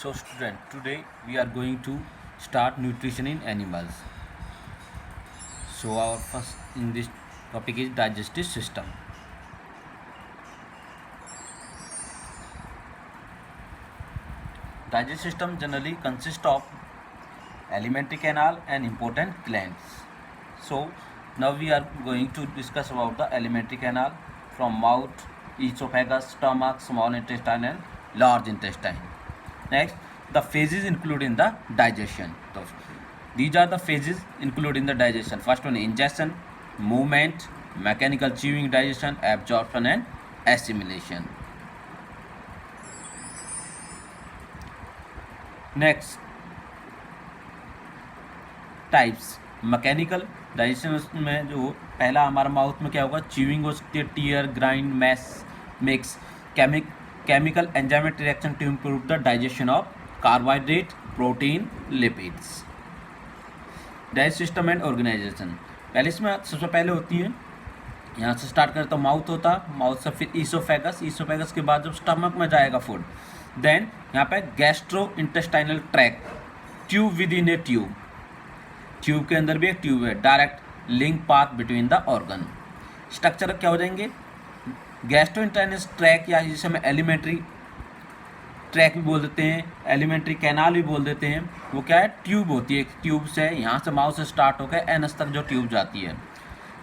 So student, today we are going to start nutrition in animals. So our first in this topic is digestive system. Digestive system generally consists of alimentary canal and important glands. So now we are going to discuss about the alimentary canal from mouth, esophagus, stomach, small intestine and large intestine. Next, the phases included in the digestion. So, these are the phases included in the digestion. First one, ingestion, movement, mechanical chewing, digestion, absorption and assimilation. Next, types. Mechanical digestion में जो पहला हमारा mouth में क्या होगा, chewing हो सकती है, tear, grind, mash, mix. Chemical enzymatic reaction to improve the digestion of carbohydrate, protein, lipids. Digest system and organization. पहले इसमें सबसे पहले होती है, यहाँ से स्टार्ट करें तो माउथ होता है, माउथ से फिर ईसोफेगस, ईसोफेगस के बाद जब स्टमक में जाएगा फूड, देन यहाँ पे gastro intestinal tract, tube with in A tube, tube के अंदर भी एक ट्यूब है, direct link path between the organ. Structure क्या हो जाएंगे, गैस्ट्रोइंटेस्टाइनल ट्रैक या जिसे हम एलिमेंट्री ट्रैक भी बोल देते हैं, एलिमेंट्री कैनाल भी बोल देते हैं. वो क्या है, ट्यूब होती है. एक ट्यूब से यहाँ से माउथ से स्टार्ट होकर एनस तक जो ट्यूब जाती है,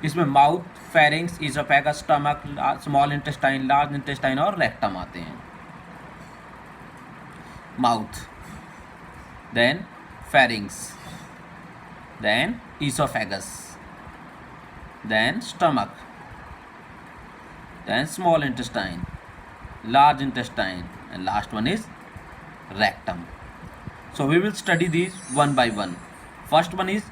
इसमें mouth, pharynx, oesophagus, stomach, small intestine, large intestine और रेक्टम आते हैं. Mouth, then pharynx, then esophagus, then stomach, then small intestine, large intestine, and last one is rectum. So we will study these one by one. First one is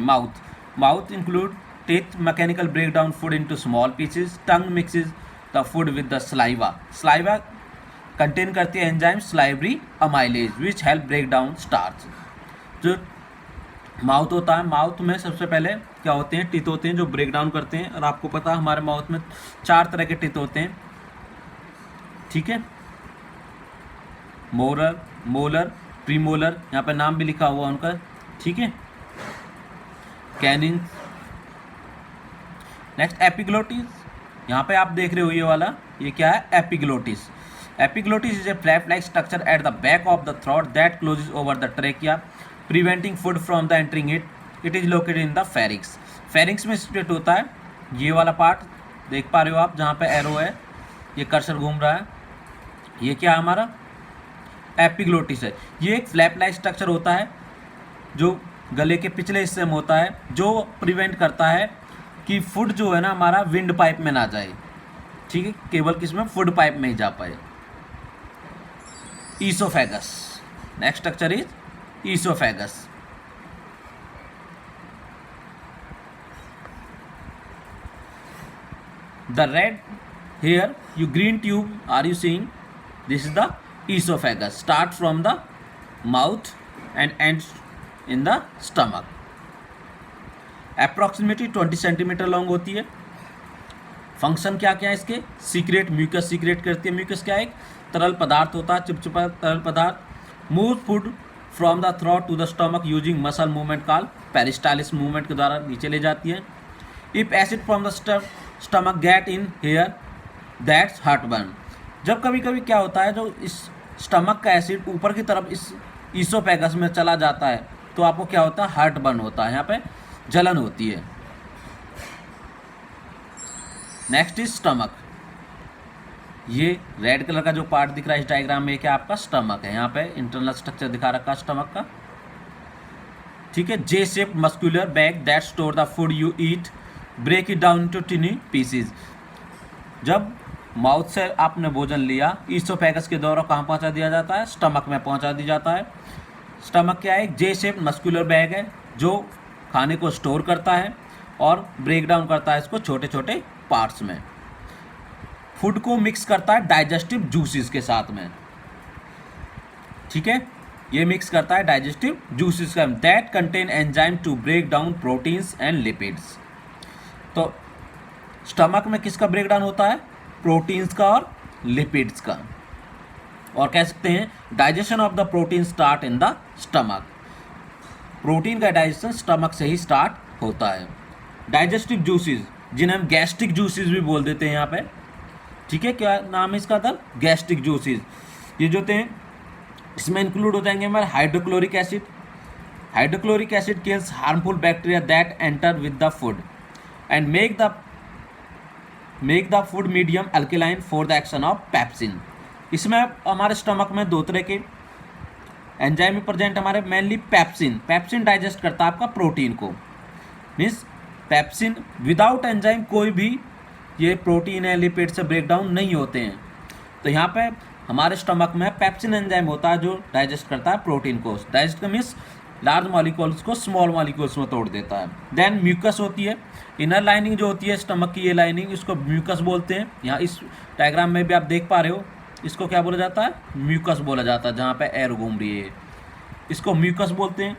mouth. Mouth include teeth, mechanical breakdown food into small pieces. Tongue mixes the food with the saliva. Saliva contain करती है enzyme salivary amylase which help break down starch. जो mouth होता है, mouth में सबसे पहले क्या होते हैं, टीथ होते हैं जो ब्रेक डाउन करते हैं. और आपको पता है हमारे माउथ में 4 तरह के टीथ होते हैं, ठीक है, मोलर, मोलर, प्रीमोलर, यहाँ पे नाम भी लिखा हुआ उनका, ठीक है, कैनिन. नेक्स्ट एपिग्लोटिस, यहाँ पे आप देख रहे हो ये वाला, ये क्या है, epiglottis. Epiglottis is a flap like structure at the back of the throat that closes over the trachea preventing food from the entering it. It is located in the pharynx. Pharynx में situate होता है ये वाला part, देख पा रहे हो आप, जहाँ पे एरो है, ये कर्सर घूम रहा है, ये क्या है हमारा, एपिग्लोटिस है. ये एक फ्लैप लाइक स्ट्रक्चर होता है जो गले के पिछले हिस्से में होता है, जो प्रिवेंट करता है कि फूड जो है ना हमारा विंड पाइप में ना जाए, ठीक है, केवल किसमें, फूड पाइप में ही जा पाए. Oesophagus. Next structure is esophagus. The red here, you green tube are you seeing, this is the esophagus, start from the mouth and ends in the stomach. Approximately 20 centimetre long होती है. Function क्या क्या है इसके, secret, mucus secret करती है. Mucus क्या है, एक तरल पदार्थ होता है, चिपचिपा तरल पदार्थ. Move food from the throat to the stomach using muscle movement call peristalsis movement के द्वारा नीचे ले जाती है. If acid from the stomach get in here that's heartburn. जब कभी कभी क्या होता है, जो इस स्टमक का एसिड ऊपर की तरफ इस ईसोफेगस में चला जाता है तो आपको क्या होता है, हार्ट बर्न होता है, यहाँ पे जलन होती है. Next is stomach. ये रेड कलर का जो पार्ट दिख रहा है इस डायग्राम में, क्या आपका स्टमक है. यहाँ पे इंटरनल स्ट्रक्चर दिखा रखा है स्टमक का, ठीक है. J shape muscular bag that store the food you eat, break it down into tiny pieces. जब माउथ से आपने भोजन लिया, ईसोफेगस के द्वारा कहाँ पहुँचा दिया जाता है, स्टमक में पहुँचा दिया जाता है. स्टमक क्या है, एक जे शेप मस्कुलर बैग है जो खाने को स्टोर करता है और ब्रेक डाउन करता है इसको छोटे छोटे पार्ट्स में. फूड को मिक्स करता है डाइजेस्टिव जूसेस के साथ में, ठीक है, ये मिक्स करता है डाइजेस्टिव जूसेस का, that contain enzyme to break down proteins and lipids. तो स्टमक में किसका ब्रेकडाउन होता है, प्रोटीन्स का और लिपिड्स का. और कह सकते हैं digestion of the protein start in the stomach, protein का डाइजेशन स्टमक से ही स्टार्ट होता है। डाइजेस्टिव जूसेस, जिन्हें हम गैस्ट्रिक जूसेस भी बोल देते हैं यहाँ पे, ठीक है, क्या नाम है इसका था, गैस्ट्रिक जूसेस। ये जो होते हैं इसमें इंक्लूड हो जाएंगे हमारे hydrochloric acid. Hydrochloric acid kills harmful bacteria that enter with the food and make the food medium alkaline for the action of pepsin. इसमें हमारे स्टमक में दो तरह के एंजाइम प्रेजेंट हमारे, मेनली पेप्सिन। पेप्सिन डाइजेस्ट करता है आपका प्रोटीन को, मीन्स पेप्सिन विदाउट एंजाइम कोई भी ये प्रोटीन है लिपिड से ब्रेक डाउन नहीं होते हैं। तो यहाँ पे हमारे स्टमक में पेप्सिन एंजाइम होता है जो डाइजेस्ट करता है प्रोटीन को। डाइजेस्ट मीन्स लार्ज मॉलिक्यूल्स को स्मॉल मॉलिक्यूल्स में तोड़ देता है। देन म्यूकस होती है, इनर लाइनिंग जो होती है स्टमक की, ये लाइनिंग इसको म्यूकस बोलते हैं। यहाँ इस डायग्राम में भी आप देख पा रहे हो, इसको क्या बोला जाता है, म्यूकस बोला जाता है, जहाँ पे एयर घूम रही है इसको म्यूकस बोलते हैं।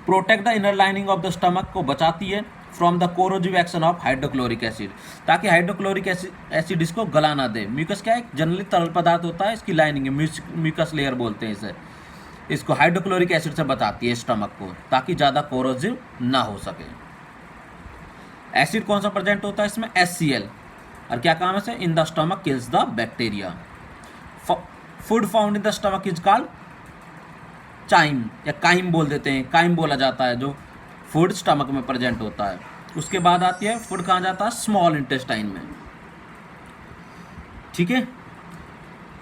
Protect the inner lining of the stomach, को बचाती है from the corrosive action of hydrochloric acid, ताकि हाइड्रोक्लोरिक एसिड इसको गला ना दे। म्यूकस क्या है, जनरली तरल पदार्थ होता है, इसकी लाइनिंग है, म्यूकस लेयर बोलते हैं इसे। इसको हाइड्रोक्लोरिक एसिड से बचाती है स्टमक को, ताकि ज़्यादा कोरोजिव ना हो सके। एसिड कौन सा प्रेजेंट होता है इसमें, HCl, और क्या काम है इसे, in the stomach kills the bacteria. Food found in the stomach is called chyme, या काइम बोल देते हैं, काइम बोला जाता है जो फूड स्टमक में प्रेजेंट होता है। उसके बाद आती है फूड कहाँ जाता है, स्मॉल इंटेस्टाइन में, ठीक है।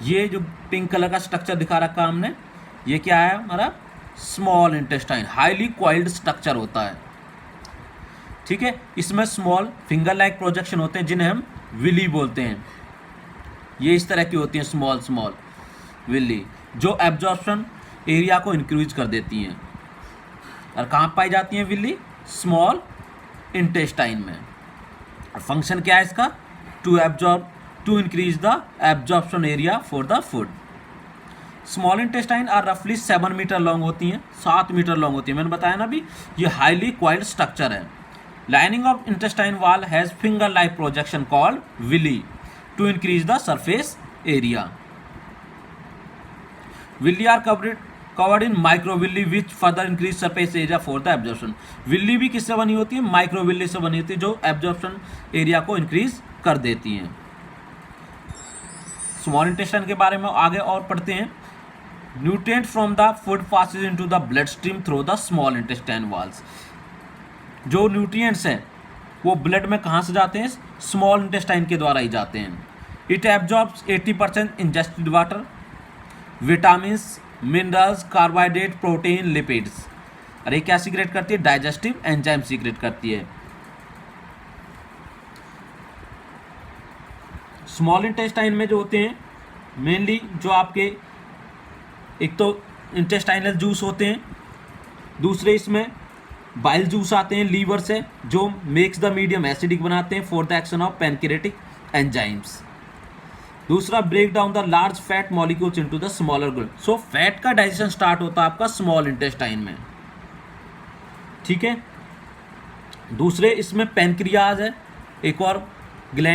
ये जो पिंक कलर का स्ट्रक्चर दिखा रखा हमने, ये क्या है हमारा, small intestine, highly coiled structure होता है, ठीक है। इसमें स्मॉल फिंगर लाइक प्रोजेक्शन होते हैं जिन्हें हम विली बोलते हैं। ये इस तरह की होती हैं स्मॉल विली, जो एब्जॉर्प्शन एरिया को इंक्रीज कर देती हैं। और कहाँ पाई जाती हैं विली, स्मॉल इंटेस्टाइन में। और फंक्शन क्या है इसका, to increase the absorption area for the food. Small intestine are रफली 7 मीटर लॉन्ग होती हैं, 7 मीटर लॉन्ग होती है, मैंने बताया ना अभी। ये हाईली क्वाइल्ड स्ट्रक्चर है। Lining of intestine wall has finger like projection called villi to increase the surface area. Villi are covered in microvilli which further increase surface area for the absorption. Villi भी किससे बनी होती है, microvilli से बनी होती है, जो एब्जॉर्प्शन एरिया को इंक्रीज कर देती हैं। स्मॉल इंटेस्टाइन के बारे में आगे और पढ़ते हैं। Nutrient from the food passes into the blood stream through the small intestine walls. जो न्यूट्रिएंट्स हैं वो ब्लड में कहाँ से जाते हैं, स्मॉल इंटेस्टाइन के द्वारा ही जाते हैं। It absorbs 80% ingested water, vitamins, minerals, carbohydrate, protein, lipids. और ये क्या सीक्रेट करती है, डाइजेस्टिव एंजाइम सीक्रेट करती है। स्मॉल इंटेस्टाइन में जो होते हैं मेनली जो आपके, एक तो इंटेस्टाइनल जूस होते हैं, दूसरे इसमें बाइल जूस आते हैं लीवर से, जो मेक्स द मीडियम एसिडिक बनाते हैं for the action of pancreatic enzymes. दूसरा, break down the large fat molecules into the smaller ग्लूल। सो फैट का डाइजेशन स्टार्ट होता है आपका स्मॉल इंटेस्टाइन में, ठीक है। दूसरे इसमें पैनक्रियाज है, एक और ग्लैंड